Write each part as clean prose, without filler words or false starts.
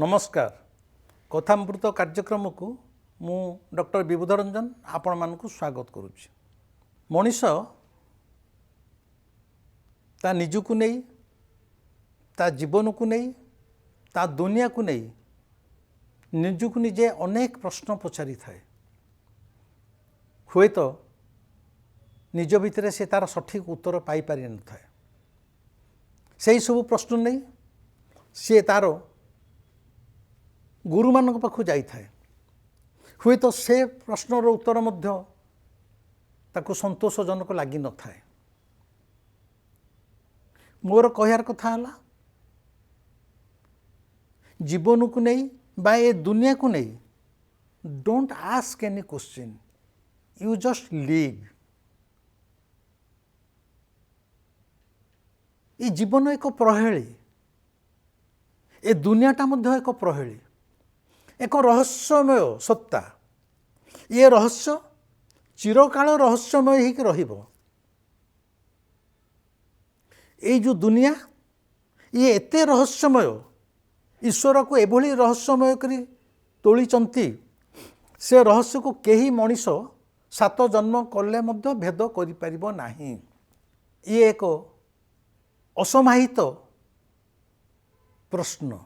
नमस्कार कथामृत कार्यक्रम को मु डॉक्टर विबुध रंजन आपण मानक स्वागत करुच्ची। मनीष ता निजकु नहीं ता जीवन को नहीं ता दुनिया को नहीं निजकु निजे अनेक प्रश्न पचारि थाए। हुए तो निज भितर से तार सठिक उत्तर पाई पारि न थाए। सही सब प्रश्न नहीं सी तार गुरु मान पाखु जाई थाए। हुए तो से प्रश्नर उत्तर मध्य ताकु संतोषजनक लगी न थाए। मोर कहयार कथा हला जीवन को नहीं बा ए दुनिया को नहीं don't ask any question, you just live. ये जीवन एक प्रहेली, ए दुनियाटा मध्य एक प्रहेली, एक रहस्यमय सत्ता। ये रहस्य चिरकाल रहस्यमय ही रहिबो। ये जो दुनिया ये एते रहस्यमय, ईश्वर को एभली रहस्यमय करी तोलिचंती, से रहस्य को केही मनीष 7 जन्म कले मध्य भेद करि परिबो नाही। ये एक असमाहित प्रश्न,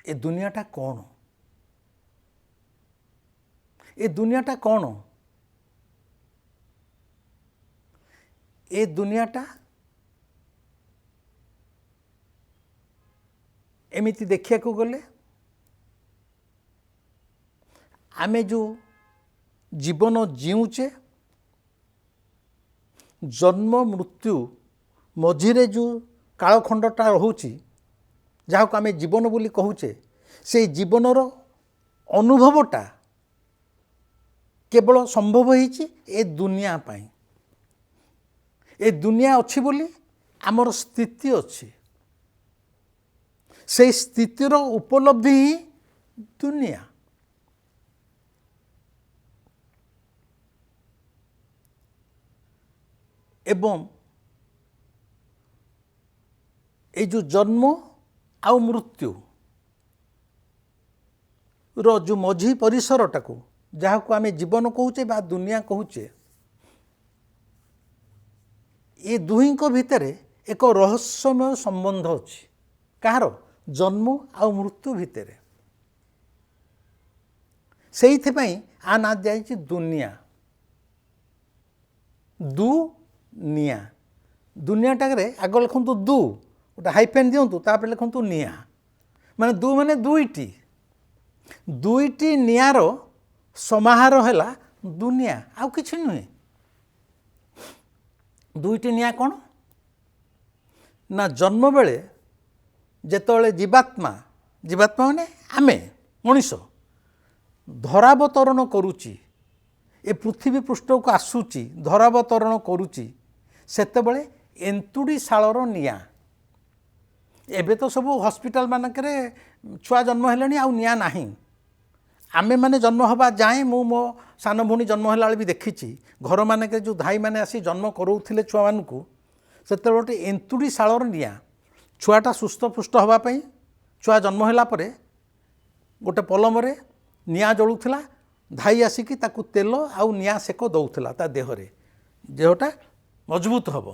ए दुनियाटा कौन? ए दुनियाटा कौन? ए दुनियाटा एमिति देखिया को गले आमे जो जीवन जीउचे जन्म मृत्यु मझिरे जो कालखंडटा रहुची जहाँ को आमे जीवन बोली कहूचे, से जीवनर अनुभवटा केवल संभव होईची ए दुनिया पाई। ए दुनिया अच्छी बोली आमर स्थिति अच्छी, से स्थितिर उपलब्धि ही दुनिया। एवं ए जो जन्म आउ मृत्यु रो जो मझी परिसरटा को जहाँ को आमे जीवन कहूचे बा दुनिया कहूचे, ये दुही को भितर एक रहस्यमय संबंध अच्छी। कहार? जन्म आ मृत्यु भितर। से आ ना जाइए दुनिया। दुनिया दुनियाटारे आग लिखु दु गोटे हाइफेन दिंतु तापर लिखु निया, माने दु माने दुईटी नियार समाहार है दुनिया, आउ किछि नुहे। दुईटी निया कौन ना जन्म बेले जेतोले जीवात्मा माने आमे मनीष धरावतरण करुची, ए पृथ्वी पृष्ठ को आसूची धरावतरण करुची, सेतेबेले एंतुड़ी शालर निया। एबे तो सब हॉस्पिटल मानकरे छुआ जन्म हेलेनी आउ निया नाही। आमे माने जन्म हवा जाए मु मो सान भूणी जन्म होला भी देखिछि घर मानके जो धाई माने आसी जन्म करोउथिले छुआ मानकु, सेतेबेले एंतुड़ी शालर निया। छुआटा सुस्थ पुष्ट हवा पई छुआ जन्म होला परे गोटे पलमरे निया जळुथिला, धाई आसिकी ताकु तेल आउ निया सेक दउथिला ता देहरे, देहटा मजबूत हबो।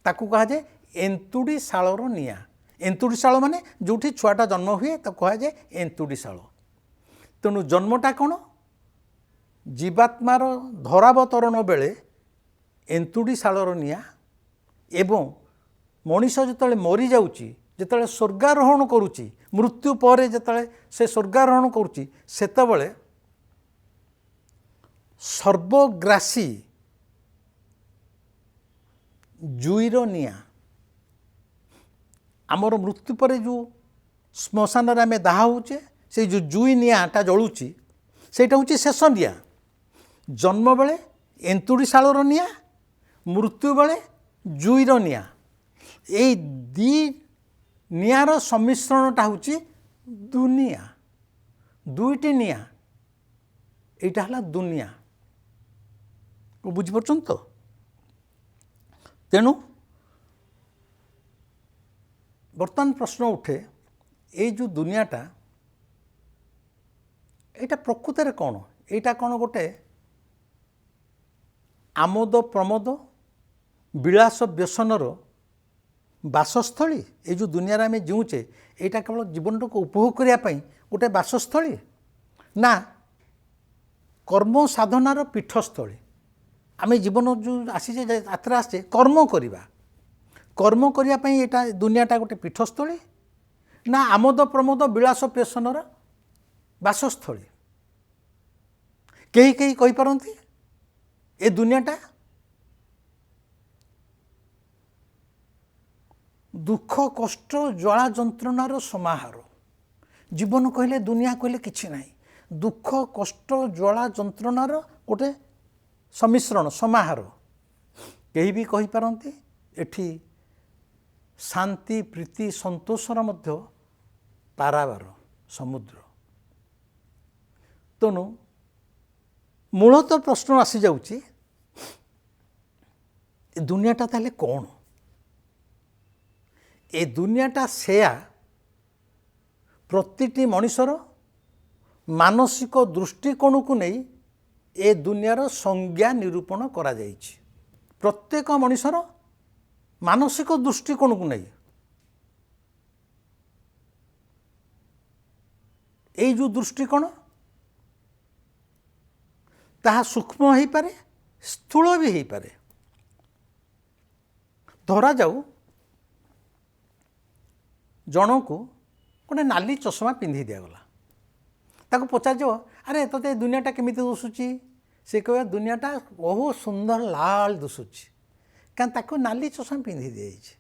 ताकु कहा जाए एंतुड़ी शालर निया। एंतुड़ी शाल माने जोठी छुआटा जन्म हुए तो कहा जाए एंतुड़ी शाल। तेणु जन्मटा कौन? जीवात्मार धरावतरण बेले एंतुड़ी शालर निया, एवं मनीष जिते मरी जाउची, जिते स्वर्गारोहण करुची, मृत्यु पर जिते से स्वर्गारोहण करुची, सेतेबेले सर्वग्रासी जुईर निया। आमर मृत्यु पर जो श्मशान आम दाह होचे से जो जुई नियाटा जलुची सेटा हूँ शेष निया। जन्म बेले एंतुड़ी शालर निया, मृत्यु बेले जुईर निया। ये दी नियार सम्मिश्रणटा हूँ दुनिया। दुईटी निया, एटा हला दुनिया को बुझिपारछन तो। तेणु बर्तमान प्रश्न उठे ये जो दुनियाटा ଏଇଟା ପ୍ରକୃତରେ କ'ଣ? ଏଇଟା କ'ଣ ଗୋଟେ ଆମୋଦ ପ୍ରମୋଦ ବିଳାସ ବ୍ୟସନର ବାସସ୍ଥଳୀ? ଏଇ ଯେଉଁ ଦୁନିଆରେ ଆମେ ଜିଉଛେ ଏଇଟା କେବଳ ଜୀବନଟାକୁ ଉପଭୋଗ କରିବା ପାଇଁ ଗୋଟେ ବାସସ୍ଥଳୀ, ନା କର୍ମ ସାଧନାର ପୀଠସ୍ଥଳୀ? ଆମେ ଜୀବନ ଯେଉଁ ଆସିଛେ ଯାତ୍ରା ଆସିଛେ କର୍ମ କରିବା, କର୍ମ କରିବା ପାଇଁ ଏଇଟା ଦୁନିଆଟା ଗୋଟେ ପୀଠସ୍ଥଳୀ, ନା ଆମୋଦ ପ୍ରମୋଦ ବିଳାସ ବ୍ୟସନର ବାସସ୍ଥଳୀ? କେହି କେହି କହିପାରନ୍ତି ଏ ଦୁନିଆଟା ଦୁଃଖ କଷ୍ଟ ଜ୍ୱାଳା ଯନ୍ତ୍ରଣାର ସମାହାର। ଜୀବନ କହିଲେ, ଦୁନିଆ କହିଲେ କିଛି ନାହିଁ, ଦୁଃଖ କଷ୍ଟ ଜ୍ୱାଳା ଯନ୍ତ୍ରଣାର ଗୋଟେ ସମ୍ମିଶ୍ରଣ, ସମାହାର। କେହି ବି କହିପାରନ୍ତି ଏଠି ଶାନ୍ତି ପ୍ରୀତି ସନ୍ତୋଷର ମଧ୍ୟ ପାରାବାର ସମୁଦ୍ର। ତେଣୁ ମୂଳତଃ ପ୍ରଶ୍ନ ଆସିଯାଉଛି, ଏ ଦୁନିଆଟା ତାହେଲେ କ'ଣ? ଏ ଦୁନିଆଟା ସେୟା ପ୍ରତିଟି ମଣିଷର ମାନସିକ ଦୃଷ୍ଟିକୋଣକୁ ନେଇ ଏ ଦୁନିଆର ସଂଜ୍ଞା ନିରୂପଣ କରାଯାଇଛି। ପ୍ରତ୍ୟେକ ମଣିଷର ମାନସିକ ଦୃଷ୍ଟିକୋଣକୁ ନେଇ ଏଇ ଯେଉଁ ଦୃଷ୍ଟିକୋଣ, ତାହା ସୂକ୍ଷ୍ମ ହେଇପାରେ, ସ୍ଥୂଳ ବି ହେଇପାରେ। ଧରାଯାଉ ଜଣକୁ ଗୋଟେ ନାଲି ଚଷମା ପିନ୍ଧି ଦିଆଗଲା, ତାକୁ ପଚାରିଯିବ, ଆରେ ତୋତେ ଏ ଦୁନିଆଟା କେମିତି ଦିଶୁଛି? ସେ କହିବ, ଦୁନିଆଟା ବହୁତ ସୁନ୍ଦର ଲାଲ ଦିଶୁଛି, କାରଣ ତାକୁ ନାଲି ଚଷମା ପିନ୍ଧି ଦିଆଯାଇଛି।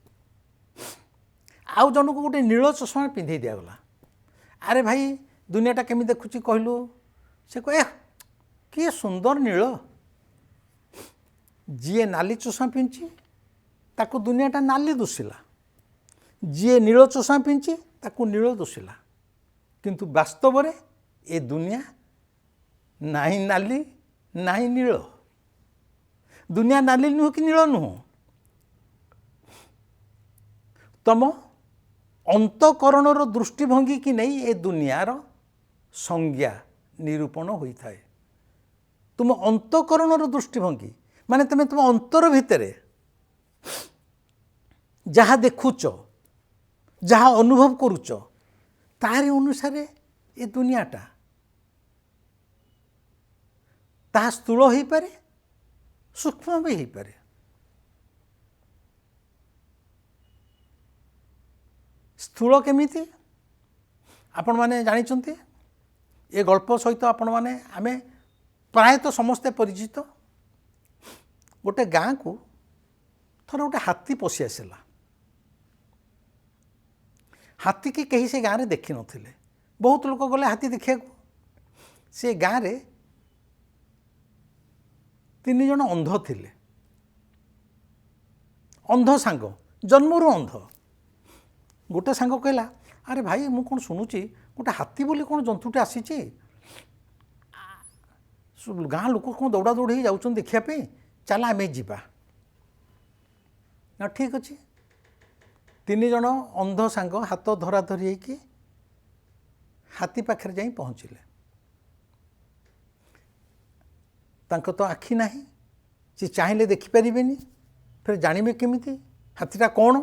ଆଉ ଜଣକୁ ଗୋଟେ ନୀଳ ଚଷମା ପିନ୍ଧି ଦିଆଗଲା, ଆରେ ଭାଇ ଦୁନିଆଟା କେମିତି ଦେଖୁଛି କହିଲୁ? ସେ କହେ, କିଏ ସୁନ୍ଦର ନୀଳ। ଯିଏ ନାଲି ଚଷମା ପିନ୍ଧିଛି ତାକୁ ଦୁନିଆଟା ନାଲି ଦିଶିଲା, ଯିଏ ନୀଳ ଚଷମା ପିନ୍ଧିଛି ତାକୁ ନୀଳ ଦିଶିଲା। କିନ୍ତୁ ବାସ୍ତବରେ ଏ ଦୁନିଆ ନାହିଁ ନାଲି ନାହିଁ ନୀଳ। ଦୁନିଆ ନାଲି ନୁହଁ କି ନୀଳ ନୁହଁ। ତମ ଅନ୍ତଃକରଣର ଦୃଷ୍ଟିଭଙ୍ଗୀ କି ନେଇ ଏ ଦୁନିଆର ସଂଜ୍ଞା ନିରୂପଣ ହୋଇଥାଏ। ତୁମ ଅନ୍ତଃକରଣର ଦୃଷ୍ଟିଭଙ୍ଗୀ ମାନେ ତୁମେ ତୁମ ଅନ୍ତର ଭିତରେ ଯାହା ଦେଖୁଛ, ଯାହା ଅନୁଭବ କରୁଛ, ତାହାରି ଅନୁସାରେ ଏ ଦୁନିଆଟା ତାହା ସ୍ଥୂଳ ହୋଇପାରେ, ସୂକ୍ଷ୍ମ ବି ହୋଇପାରେ। ସ୍ଥୂଳ କେମିତି ଆପଣମାନେ ଜାଣିଛନ୍ତି? ଏ ଗଳ୍ପ ସହିତ ଆପଣମାନେ ଆମେ ପ୍ରାୟତଃ ସମସ୍ତେ ପରିଚିତ। ଗୋଟେ ଗାଁକୁ ଥରେ ଗୋଟେ ହାତୀ ପଶି ଆସିଲା। ହାତୀକି କେହି ସେ ଗାଁରେ ଦେଖିନଥିଲେ। ବହୁତ ଲୋକ ଗଲେ ହାତୀ ଦେଖିବାକୁ। ସେ ଗାଁରେ 3 ଜଣ ଅନ୍ଧ ଥିଲେ। ଅନ୍ଧ ସାଙ୍ଗ, ଜନ୍ମରୁ ଅନ୍ଧ। ଗୋଟେ ସାଙ୍ଗ କହିଲା, ଆରେ ଭାଇ ମୁଁ କ'ଣ ଶୁଣୁଛି ଗୋଟେ ହାତୀ ବୋଲି କ'ଣ ଜନ୍ତୁଟେ ଆସିଛି, ଗାଁ ଲୋକ କ'ଣ ଦୌଡ଼ା ଦୌଡ଼ି ହେଇ ଯାଉଛନ୍ତି ଦେଖିବା ପାଇଁ, ଚାଲ ଆମେ ଯିବା। ନା ଠିକ୍ ଅଛି। 3 ଜଣ ଅନ୍ଧ ସାଙ୍ଗ ହାତ ଧରାଧରି ହେଇକି ହାତୀ ପାଖରେ ଯାଇ ପହଞ୍ଚିଲେ। ତାଙ୍କ ତ ଆଖି ନାହିଁ, ସେ ଚାହିଁଲେ ଦେଖିପାରିବେନି, ଫେର ଜାଣିବେ କେମିତି ହାତୀଟା କ'ଣ?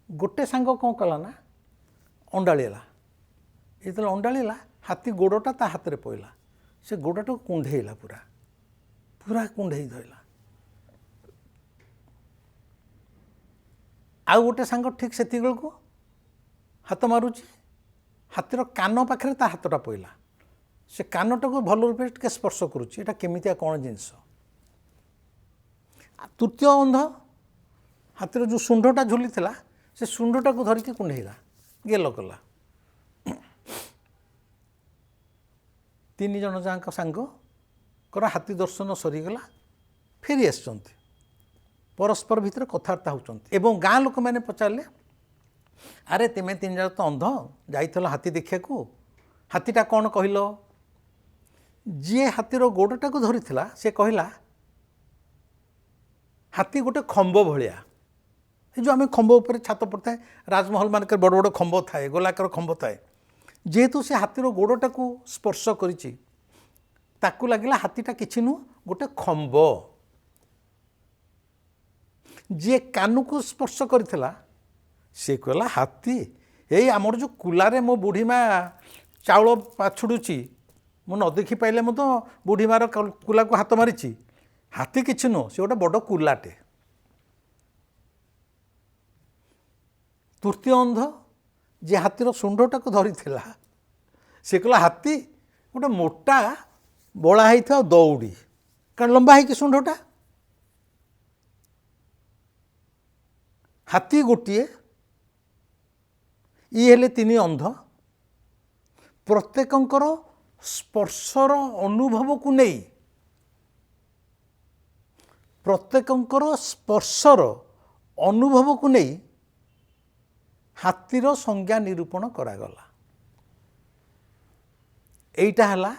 ଗୋଟେ ସାଙ୍ଗ କ'ଣ କଲା ନା ଅଣ୍ଡାଳିଲା। ଯେତେବେଳେ ଅଣ୍ଡାଳିଲା, ହାତୀ ଗୋଡ଼ଟା ତା ହାତରେ ପଡ଼ିଲା। ସେ ଗୋଡ଼ଟାକୁ କୁଣ୍ଢେଇଲା, ପୁରା ପୁରା କୁଣ୍ଢେଇ ଧରିଲା। ଆଉ ଗୋଟେ ସାଙ୍ଗ ଠିକ୍ ସେତିକିବେଳକୁ ହାତ ମାରୁଛି, ହାତୀର କାନ ପାଖରେ ତା ହାତଟା ପଡ଼ିଲା। ସେ କାନଟାକୁ ଭଲ ରୂପେ ଟିକେ ସ୍ପର୍ଶ କରୁଛି, ଏଇଟା କେମିତିଆ କ'ଣ ଜିନିଷ। ତୃତୀୟ ଅନ୍ଧ ହାତୀର ଯେଉଁ ଶୁଣ୍ଢଟା ଝୁଲିଥିଲା, ସେ ଶୁଣ୍ଢଟାକୁ ଧରିକି କୁଣ୍ଢେଇଲା, ଗେଲ କଲା। 3 ଜଣ ଯାକ ସାଙ୍ଗଙ୍କର ହାତୀ ଦର୍ଶନ ସରିଗଲା, ଫେରି ଆସିଛନ୍ତି। ପରସ୍ପର ଭିତରେ କଥାବାର୍ତ୍ତା ହେଉଛନ୍ତି ଏବଂ ଗାଁ ଲୋକମାନେ ପଚାରିଲେ, ଆରେ ତୁମେ 3 ଜଣ ତ ଅନ୍ଧ, ଯାଇଥିଲ ହାତୀ ଦେଖିବାକୁ, ହାତୀଟା କ'ଣ କହିଲ? ଯିଏ ହାତୀର ଗୋଡ଼ଟାକୁ ଧରିଥିଲା ସେ କହିଲା, ହାତୀ ଗୋଟେ ଖମ୍ବ ଭଳିଆ। ଏ ଯେଉଁ ଆମେ ଖମ୍ବ ଉପରେ ଛାତ ପଡ଼ିଥାଏ, ରାଜମହଲ ମାନଙ୍କରେ ବଡ଼ ବଡ଼ ଖମ୍ବ ଥାଏ, ଗୋଲାକାର ଖମ୍ବ ଥାଏ। जेहेतु से हाथीर गोड़टाକୁ स्पर्श करिछि ताकू लगिला हाथीटा किछि नु गोटे खंब जे कानू स्पर्श करथिला से कहला हाथी एई आमर जो कुलारे मो बुढ़ी माँ चाउल पाछुड़ुची मु न देखी पाइले मु तो बुढ़ी मार कुला को हाथ मारिछि हाथी किछि नु से गोटे बड़ कुलाटे। तृतीय अंध जे हाथीर सुंडटाକୁ धरिथिला से कहला हाथी गोटे मोटा बड़ा होता दौड़ी कारण लंबा है कि सुंडटा हाथी गोटे ये हेले तीन अंध प्रत्येकंकर स्पर्शर अनुभव को नहीं प्रत्येकंकर स्पर्शर अनुभव को नहीं हाथीर संज्ञा निरूपण करागला। एइटा हला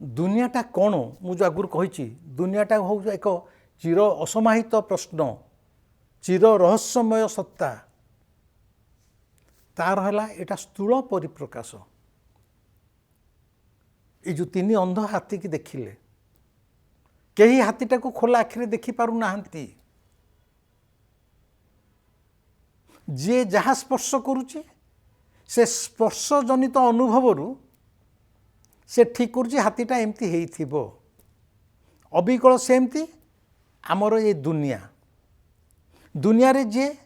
दुनियाटा कौन मुझे आगुरी कही दुनियाटा हूँ एक चिर असमाहित प्रश्न चिर रहस्यमय सत्ता तार है एटा स्थूल परिप्रकाश। ये जो तीन अंध हाथी की देखिले कहीं हाथीटा को खोला आखिरे देखी पारु नाहंती जे जहाँ स्पर्श करुचे से स्पर्श जनित अनुभव से ठीक करुचे हाथीटा एमती हेइथिबो अबिकल सेमती आमर ये दुनिया रे जे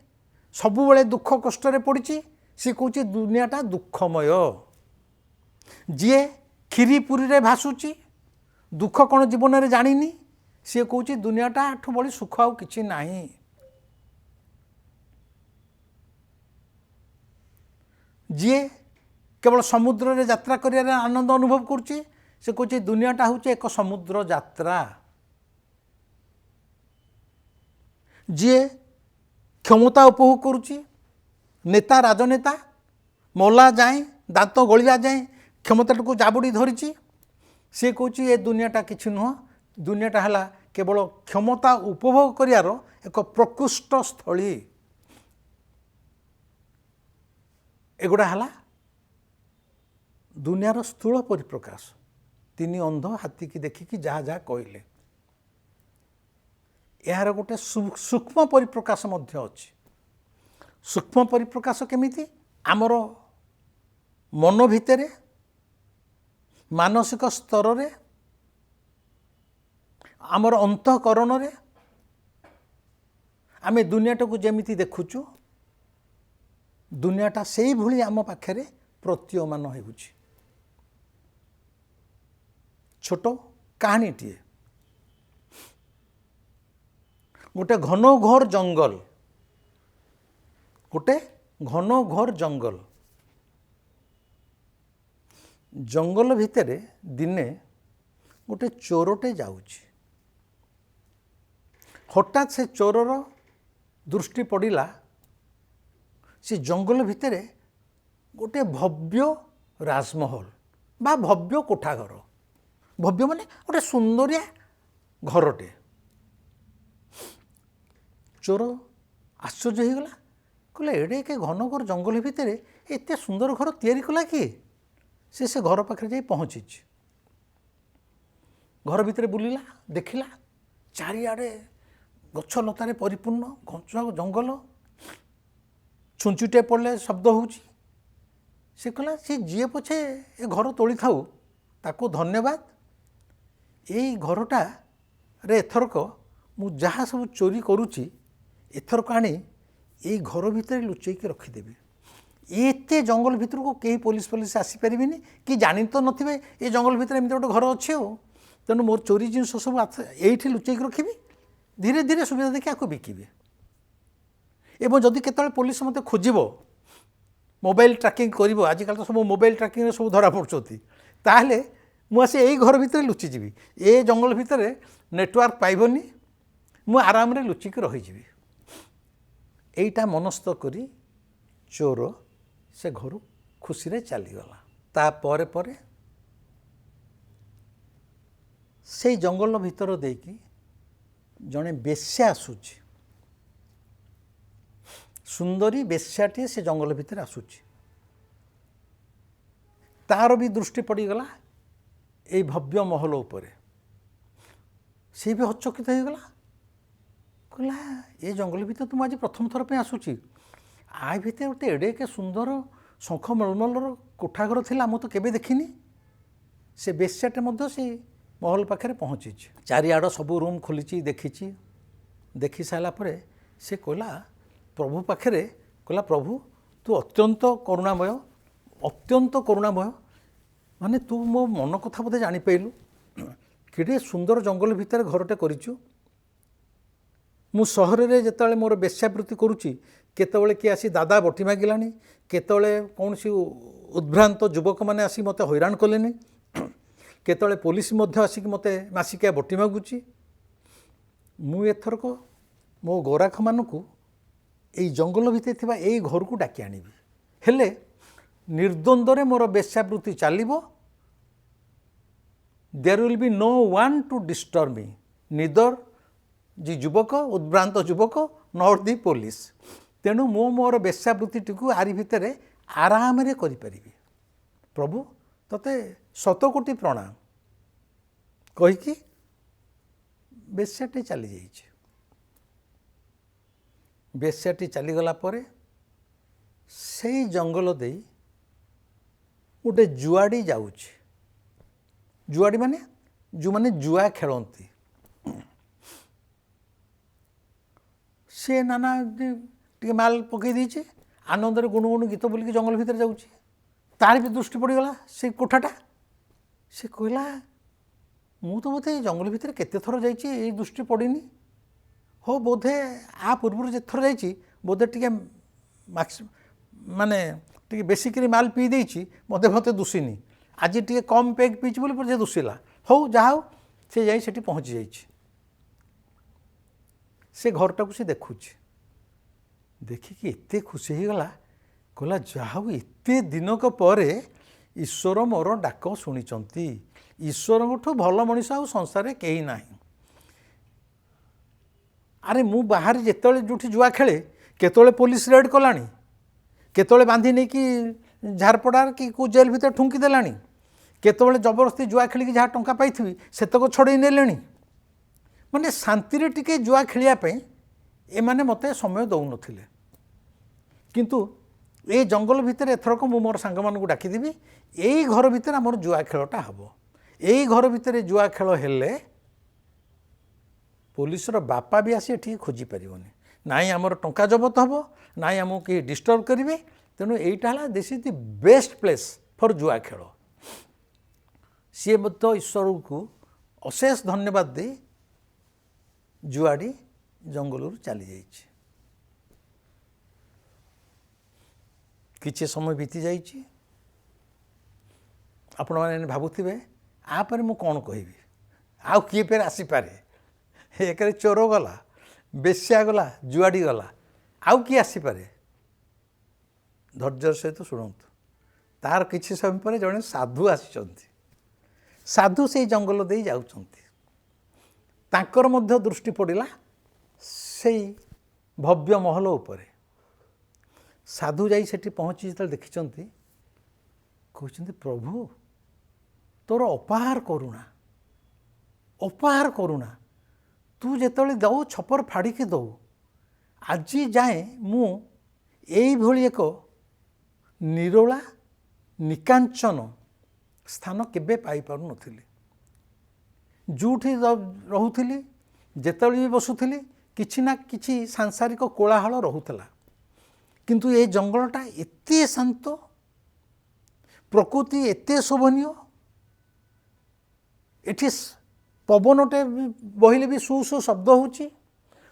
सबुबले दुख कष्ट रे पड़ी सी कौच दुनियाटा दुखमय जी खीरीपुरी रे भासुची दुख कौन जीवन रे जानिनी सी कौच दुनियाटा आठू बड़ी सुख आउ किछि नाही। जी केवल समुद्र रे यात्रा करिया आनंद अनुभव करुची से कौच दुनियाटा हूँ एक समुद्र यात्रा। जी क्षमता उपभोग करुची नेता राजनेता मला जाए दांत गलिया जाए क्षमता को जाबुड़ी धरी सी कौच ए दुनियाटा किछि नुह दुनियाटा है केवल क्षमता उपभोग करियार एक प्रकृष्ट स्थली। एगुड़ा है दुनियार स्थूल परिप्रकाश तीन अंध हाथी की देखिकी जहाँ जहाँ कहले यार गोटे सूक्ष्म परिप्रकाश मध्य अछि। सूक्ष्म परिप्रकाश केमिति आमर मन भितरे मानसिक स्तर रे आमर अंतःकरण रे आमे दुनियाटा को जेमिति देखुचु दुनियाटा सेई भली आम पाखरे प्रतीयमान होउछि। छोट कहानीटीए गोटे घनघोर जंगल गोटे घनघोर जंगल जंगल भितरे दिने गोटे चोरटे जाउछि हठात से चोरर दृष्टि पड़िला से जंगल भितरे गोटे भव्य राजमहल बा भव्य कोठाघर भव्य माने गोटे सुंदरिया घरटे चोर आश्चर्य हो गला कहले एडे के घनघर जंगल भितर एत सुंदर घर तैयारी कला किए से घर पाखे जाई पहुँची घर भितर बुलिला देखिला चारिआडे गछ लतारे परिपूर्ण घंचा जंगल छुंचुटे पड़े शब्द होउची से कहला से जी पछे ए घर तोली थाऊ ताको धन्यवाद यही घरटा रे एथरक मु जहाँ सब चोरी करुची एथरक आनी यही घर भितर लुचेक रखिदेवी एते जंगल भितर को कहीं पुलिस आसीपारे कि जानी तो नथिबे ये जंगल भितर एमती गोटे घर अच्छे हो तेणु मोर चोरी जिन सब ये लुचेक रखी धीरे धीरे सुविधा देखी आपको बिकिबे एवं जदि केतले पुलिस मते खोजिबो मोबाइल ट्रैकिंग करिवो आजिकल तो सब मोबाइल ट्रैकिंग सब धरा पड़ुछंती ताहले मु आसी एई घर भितर लुचि जीवी ए जंगल भितर नेटवर्क पाइबनी मु आराम रे लुचिक रही जीवी एइटा मनस्थ करी चोर से घर खुशी रे चलीगला ता परे परे से जंगल भितर देकी जड़े बेश्या आसुची सुंदरी बेश्याटी से जंगल भितर आसुची तार भी दृष्टि पड़गला ये भव्य महल उपरे सी भी हचकित हो गला कहला ये जंगल भितर तुम आज प्रथम थर पे आसूची आ भितर गोटे एडे के सुंदर शंख मलमलर कोठाघर थिला मु तो केबे देखिनी से बेश्याटे मध्य से महल पाखे पहुँची चारिआड़ सब रूम खोली देखी देखी सारा पर से कहला प्रभु पाखे कहला प्रभु तू अत्यंत करुणामय माने तू मो मन कथा बोधे जापारू केड़े सुंदर जंगल भितर घरटे करिचु मु सहर में जिते मोर बेश्यावृत्ति करुच्ची केतबले किए आसी दादा बटी मागिलानी केतबले कौन सी उद्भ्रांत युवक मैंने आसी मते हैरान कलेनी केतबले पुलिस मध्य आसिक मते मासिकिया बटी मागुची मु एथरक मो गौराख मानकु एई जंगल भितर थिबा एई घर को डाकी आनिबी हेले निर्द्वंद्वरे मोर बेश्यावृत्ति चलिबो there will be no one to disturb me निदर जी युवक उद्भ्रांत युवक नॉट दी पुलिस तेणु मो मोर बेश्यावृत्ति को आरी भितर आराम रे करि परिबी प्रभु तते शतकोटी प्रणाम कहीकि बेश्याटी चली जाइए बेश्याटी चलीगला पर से जंगल दे गोटे जुआड़ी जाऊँच जुआड़ी माने जो माने जुआ खेलती सी नाना टे माल पकई देचे आनंद गुणगुण गीत बोलिक जंगल भितर जाऊँगी तार भी दृष्टि पड़गला से कोठाटा से कहला मु तो बोधे जंगल भितर केते थर जाइए दृष्टि पड़नी हो बोधे आ पूर्व जे थर जाइए बोधे टे माने टे बेसिकरी माल पी देछि मते मते दुसीनी आज टे कम पेग पीछि बोली पर जे दुसीला हो जहा हो से जाई सेठी पहुँची जाइए से घरटा को से देखुची देखिकी एते खुशी हो गला कहला जहा एते दिनक परे ईश्वर मोर डाक शुणिचंती ईश्वर ठू भल मनीष आ संसार कहीं ना अरे मु बाहर जिते जो जुआ खेले केतले पुलिस रेड कलानी केतले बांधी नहीं कि झारपड़ार कि को जेल भीतर ठुंकी देलानी केतले जबरदस्ती जुआ खेलिक जहाँ टंका पाई सेतक छड़े नेले माने शांति रे टिके जुआ खेलिया एमाने मते समय दौ नथिले किंतु ए जंगल भितर एथरक मु मोर सांग मान को डाकिदेवी यही घर भितर आमर जुआ खेलटा हम यही घर भितर जुआ खेल हेले पुलिसर बापा भी आसी एठी खोजी पारिबनी नाई आमर टंका जबत हम नाई आमको कि डिस्टर्ब करेंगे तेणु यहीटा है this is the best place for जुआ खेल सी मत ईश्वर को अशेष धन्यवाद दे जुआड़ी जंगल चली जाइए किछि समय बीती जाइए आपण मैंने भावुवे आपर मु कौन कहबी आउ किए फेर आसीपे एक चोर गला बेश्या गला जुआड़ी गला आउ किए आसीपे धैर्य सहित शुणु तार किछि समय पर जड़े साधु आसिचंती साधु से जंगल दे जाउचंती तांकर मध्य दृष्टि पड़ा से भव्य महल उपरे साधु जाई सेठी पहुँची जो देखिंट कहते प्रभु तोर अपार करुणा तू जिते दौ छपर फाड़िकी दौ आज जाए मु यही एक निरोला निकांचन स्थान केबे पाई पारु नथिली जोठी रहूली जिते भी बसुली किछि ना किछि सांसारिक कोलाहल रहूला किंतु ये जंगलटा एते शांत प्रकृति एते शोभनीय एठी पवनटे बहिले भी सु सु शब्द होची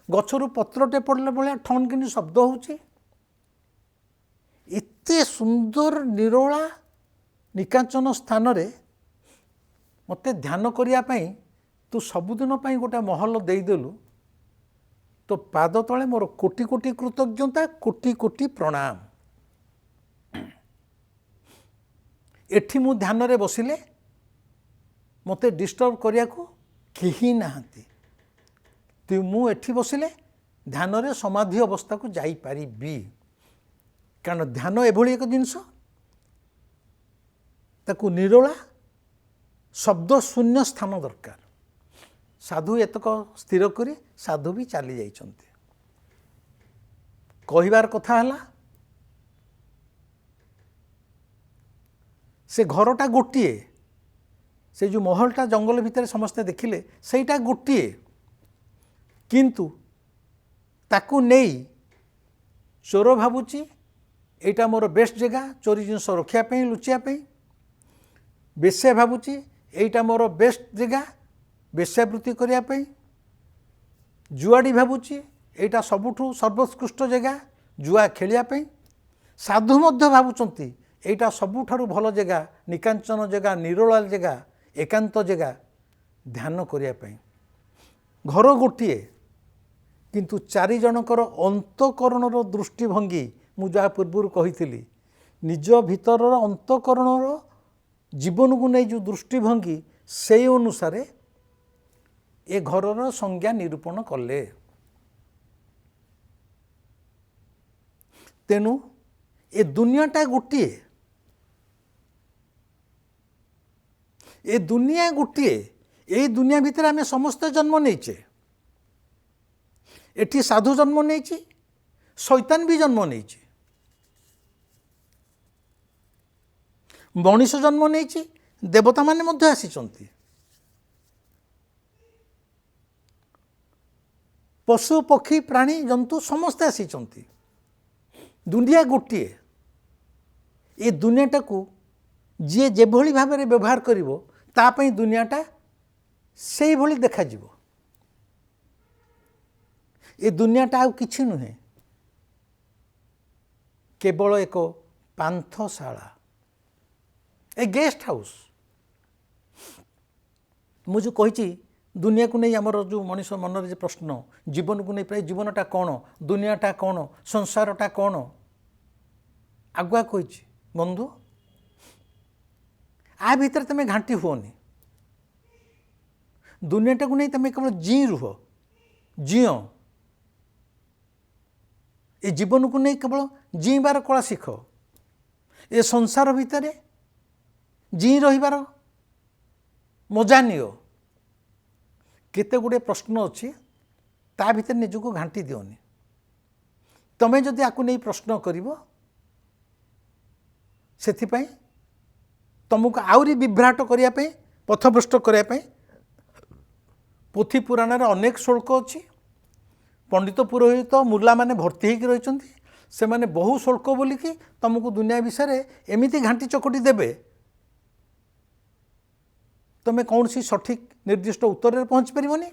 गछरु पत्रटे पड़ले भाया ठन किनी शब्द होची एते सुंदर निरोला निकांचन स्थान रे मते ध्यान करिया पई तू सबुदिन पई गोटे महल देदेलु तो पाद तले मोर कोटि कोटि कृतज्ञता कोटि कोटि प्रणाम एठी मु ध्यान रे बसिले मते डिस्टर्ब करिया को केही नाहंती तु मु एठी बसिले ध्यान रे समाधि अवस्था को जाई पारिबी कारण ध्यान एभली एक जिनस ତାକୁ ନିରୋଳା ଶବ୍ଦ ଶୂନ୍ୟ ସ୍ଥାନ ଦରକାର। ସାଧୁ ଏତକ ସ୍ଥିର କରି ସାଧୁ ବି ଚାଲି ଯାଇଛନ୍ତି। କହିବାର କଥା ହେଲା ସେ ଘରଟା ଗୋଟିଏ, ସେ ଯେଉଁ ମହଲଟା ଜଙ୍ଗଲ ଭିତରେ ସମସ୍ତେ ଦେଖିଲେ ସେଇଟା ଗୋଟିଏ, କିନ୍ତୁ ତାକୁ ନେଇ ଚୋର ଭାବୁଛି ଏଇଟା ମୋର ବେଷ୍ଟ ଜାଗା ଚୋରି ଜିନିଷ ରଖିବା ପାଇଁ, ଲୁଚିବା ପାଇଁ। ବେଶ୍ୟା ଭାବୁଛି ଏଇଟା ମୋର ବେଷ୍ଟ ଜାଗା ବେଶ୍ୟାବୃତ୍ତି କରିବା ପାଇଁ। ଜୁଆଡ଼ି ଭାବୁଛି ଏଇଟା ସବୁଠୁ ସର୍ବୋତ୍କୃଷ୍ଟ ଜାଗା ଜୁଆ ଖେଳିବା ପାଇଁ। ସାଧୁ ମଧ୍ୟ ଭାବୁଛନ୍ତି ଏଇଟା ସବୁଠାରୁ ଭଲ ଜାଗା, ନିକାଞ୍ଚନ ଜାଗା, ନିରୋଳା ଜାଗା, ଏକାନ୍ତ ଜାଗା ଧ୍ୟାନ କରିବା ପାଇଁ। ଘର ଗୋଟିଏ, କିନ୍ତୁ ଚାରିଜଣଙ୍କର ଅନ୍ତଃକରଣର ଦୃଷ୍ଟିଭଙ୍ଗୀ ମୁଁ ଯାହା ପୂର୍ବରୁ କହିଥିଲି, ନିଜ ଭିତରର ଅନ୍ତଃକରଣର ଜୀବନକୁ ନେଇ ଯେଉଁ ଦୃଷ୍ଟିଭଙ୍ଗୀ, ସେଇ ଅନୁସାରେ ଏ ଘରର ସଂଜ୍ଞା ନିରୂପଣ କଲେ। ତେଣୁ ଏ ଦୁନିଆଟା ଗୋଟିଏ, ଏ ଦୁନିଆ ଗୋଟିଏ। ଏଇ ଦୁନିଆ ଭିତରେ ଆମେ ସମସ୍ତେ ଜନ୍ମ ନେଇଛେ। ଏଠି ସାଧୁ ଜନ୍ମ ନେଇଛି, ଶୈତାନ ବି ଜନ୍ମ ନେଇଛି, ମଣିଷ ଜନ୍ମ ନେଇଛି, ଦେବତାମାନେ ମଧ୍ୟ ଆସିଛନ୍ତି, ପଶୁ ପକ୍ଷୀ ପ୍ରାଣୀ ଜନ୍ତୁ ସମସ୍ତେ ଆସିଛନ୍ତି। ଦୁନିଆ ଗୋଟିଏ। ଏ ଦୁନିଆଟାକୁ ଯିଏ ଯେଭଳି ଭାବରେ ବ୍ୟବହାର କରିବ ତା ପାଇଁ ଦୁନିଆଟା ସେଇଭଳି ଦେଖାଯିବ। ଏ ଦୁନିଆଟା ଆଉ କିଛି ନୁହେଁ, କେବଳ ଏକ ପାନ୍ଥଶାଳା, ଏ ଗେଷ୍ଟ ହାଉସ୍। ମୁଁ ଯେଉଁ କହିଛି ଦୁନିଆକୁ ନେଇ ଆମର ଯେଉଁ ମଣିଷ ମନରେ ଯେ ପ୍ରଶ୍ନ, ଜୀବନକୁ ନେଇ ପ୍ରାୟ ଜୀବନଟା କ'ଣ, ଦୁନିଆଟା କ'ଣ, ସଂସାରଟା କ'ଣ, ଆଗୁଆ କହିଛି ବନ୍ଧୁ ଆ ଭିତରେ ତୁମେ ଘାଣ୍ଟି ହୁଅନି। ଦୁନିଆଟାକୁ ନେଇ ତୁମେ କେବଳ ଜିଁ ରୁହ, ଜିଅ। ଏ ଜୀବନକୁ ନେଇ କେବଳ ଜିଇବାର କଳା ଶିଖ। ଏ ସଂସାର ଭିତରେ ଜିଇଁ ରହିବାର ମଜା ନିଅ। କେତେ ଗୁଡ଼ିଏ ପ୍ରଶ୍ନ ଅଛି, ତା ଭିତରେ ନିଜକୁ ଘାଣ୍ଟି ଦିଅନି। ତମେ ଯଦି ଆକୁ ନେଇ ପ୍ରଶ୍ନ କରିବ, ସେଥିପାଇଁ ତମକୁ ଆହୁରି ବିଭ୍ରାଟ କରିବା ପାଇଁ, ପଥଭ୍ରଷ୍ଟ କରିବା ପାଇଁ ପୋଥି ପୁରାଣରେ ଅନେକ ଶ୍ଳୋକ ଅଛି। ପଣ୍ଡିତ ପୁରୋହିତ ମୁଲାମାନେ ଭର୍ତ୍ତି ହେଇକି ରହିଛନ୍ତି। ସେମାନେ ବହୁ ଶ୍ଳୋକ ବୋଲିକି ତମକୁ ଦୁନିଆ ବିଷୟରେ ଏମିତି ଘାଣ୍ଟି ଚକଟି ଦେବେ, ତମେ କୌଣସି ସଠିକ୍ ନିର୍ଦ୍ଦିଷ୍ଟ ଉତ୍ତରରେ ପହଞ୍ଚି ପାରିବନି।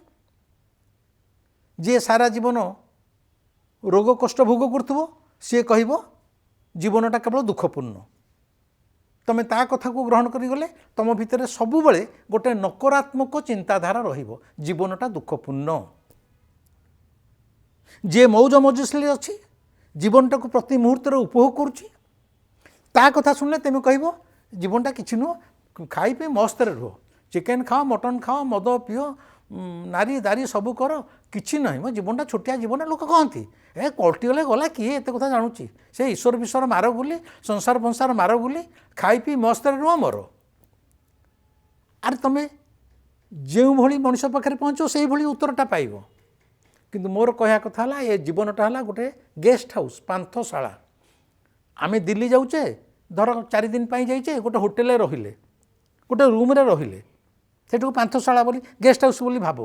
ଯିଏ ସାରା ଜୀବନ ରୋଗ କଷ୍ଟ ଭୋଗ କରୁଥିବ, ସିଏ କହିବ ଜୀବନଟା କେବଳ ଦୁଃଖପୂର୍ଣ୍ଣ। ତମେ ତା କଥାକୁ ଗ୍ରହଣ କରିଗଲେ ତମ ଭିତରେ ସବୁବେଳେ ଗୋଟେ ନକାରାତ୍ମକ ଚିନ୍ତାଧାରା ରହିବ, ଜୀବନଟା ଦୁଃଖପୂର୍ଣ୍ଣ। ଯିଏ ମୌଜ ମଜଲିସରେ ଅଛି, ଜୀବନଟାକୁ ପ୍ରତି ମୁହୂର୍ତ୍ତରେ ଉପଭୋଗ କରୁଛି, ତା କଥା ଶୁଣିଲେ ତୁମେ କହିବ ଜୀବନଟା କିଛି ନୁହଁ, ଖାଇ ପିଇ ମସ୍ତରେ ରୁହ, ଚିକେନ୍ ଖାଅ, ମଟନ୍ ଖାଅ, ମଦ ପିଅ, ନାରୀ ଦାରୀ ସବୁ କର, କିଛି ନାହିଁ ମୋ ଜୀବନଟା ଛୋଟିଆ ଜୀବନ। ଲୋକ କହନ୍ତି ଏ କଟିଗଲେ ଗଲା, କିଏ ଏତେ କଥା ଜାଣୁଛି, ସେ ଈଶ୍ୱର ବିଶ୍ୱର ମାର ବୋଲି, ସଂସାର ଫଂସାର ମାର ବୋଲି, ଖାଇ ପିଇ ମସ୍ତରେ ରୁହ ମର। ଆରେ ତମେ ଯେଉଁଭଳି ମଣିଷ ପାଖରେ ପହଞ୍ଚିବ ସେଇଭଳି ଉତ୍ତରଟା ପାଇବ। କିନ୍ତୁ ମୋର କହିବା କଥା ହେଲା, ଏ ଜୀବନଟା ହେଲା ଗୋଟେ ଗେଷ୍ଟ ହାଉସ୍, ପାନ୍ଥଶାଳା। ଆମେ ଦିଲ୍ଲୀ ଯାଉଛେ, ଧର 4 ଦିନ ପାଇଁ ଯାଇଛେ, ଗୋଟେ ହୋଟେଲରେ ରହିଲେ, ଗୋଟେ ରୁମ୍ରେ ରହିଲେ, ସେଠାକୁ ପାନ୍ଥଶାଳା ବୋଲି, ଗେଷ୍ଟ ହାଉସ୍ ବୋଲି ଭାବ।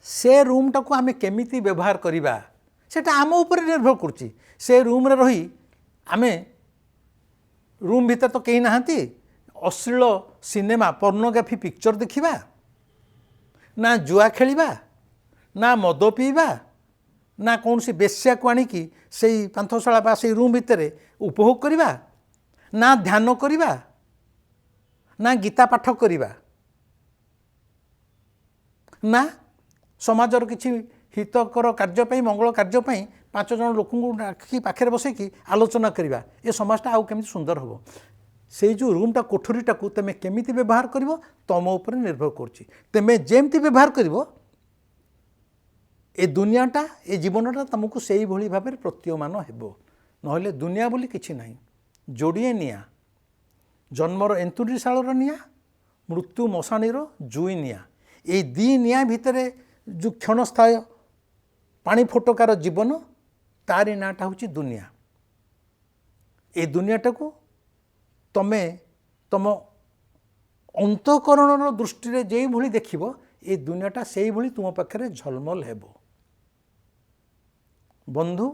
ସେ ରୁମ୍ଟାକୁ ଆମେ କେମିତି ବ୍ୟବହାର କରିବା ସେଟା ଆମ ଉପରେ ନିର୍ଭର କରୁଛି। ସେ ରୁମ୍ରେ ରହି ଆମେ, ରୁମ୍ ଭିତରେ ତ କେହି ନାହାନ୍ତି, ଅଶ୍ଳୀଳ ସିନେମା ପର୍ନୋଗ୍ରାଫି ପିକ୍ଚର ଦେଖିବା, ନା ଜୁଆ ଖେଳିବା, ନା ମଦ ପିଇବା, ନା କୌଣସି ବେଶ୍ୟାକୁ ଆଣିକି ସେଇ ପାନ୍ଥଶାଳା ବା ସେଇ ରୁମ୍ ଭିତରେ ଉପଭୋଗ କରିବା, ନା ଧ୍ୟାନ କରିବା, ନା ଗୀତା ପାଠ କରିବା, ନା ସମାଜର କିଛି ହିତକର କାର୍ଯ୍ୟ ପାଇଁ, ମଙ୍ଗଳ କାର୍ଯ୍ୟ ପାଇଁ 5 ଜଣ ଲୋକଙ୍କୁ ଡାକି ପାଖରେ ବସେଇକି ଆଲୋଚନା କରିବା, ଏ ସମାଜଟା ଆଉ କେମିତି ସୁନ୍ଦର ହେବ। ସେଇ ଯେଉଁ ରୁମ୍ଟା, କୋଠରୀଟାକୁ ତୁମେ କେମିତି ବ୍ୟବହାର କରିବ ତମ ଉପରେ ନିର୍ଭର କରୁଛି। ତୁମେ ଯେମିତି ବ୍ୟବହାର କରିବ, ଏ ଦୁନିଆଟା, ଏ ଜୀବନଟା ତୁମକୁ ସେଇଭଳି ଭାବରେ ପ୍ରତୀୟମାନ ହେବ। ନହେଲେ ଦୁନିଆ ବୋଲି କିଛି ନାହିଁ, ଯୋଡ଼ିଏ ନିଆଁ। जन्मर एंतुड़ीशालर निया मृत्यु मशाणीर जुई निया ये दी निया भितर जो क्षणस्थाय पानी फोटकार जीवन तारी नाटा हूँ दुनिया। ये दुनियाटा को तमे तुम अंतकरण दृष्टि जो भली देखिब ये दुनियाटा से भली तुम पाखे झलमल हेब। बंधु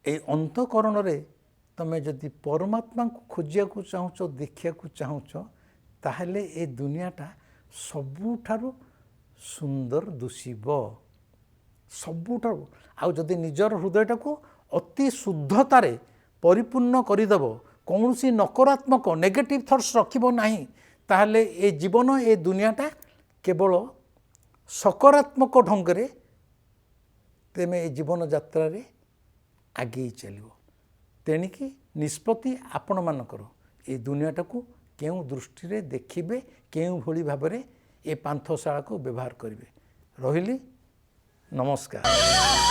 ये अंतकरण तमें जदि परमात्मा को खोजिया को चाहूच देखा चाहूच ताहले ए दुनियाटा सबुठारु सुंदर दुषिब सबुठारु आउ जदि निजर हृदयटा को अति शुद्धतार परिपूर्ण करदेव कौन सी नकारात्मक नेगेटिव थट्स रखिब नहीं ताहले ए जीवन ए दुनियाटा केवल सकारात्मक ढंग से तेमे ए जीवन यात्रा रे आगे चलो। तेणिकी निष्पत्ति आपण मानकर ए दुनियाटा को केउं दृष्टि रे देखिबे केउं भली भाव में ए पांथशाला को व्यवहार करेंगे। रहिली नमस्कार।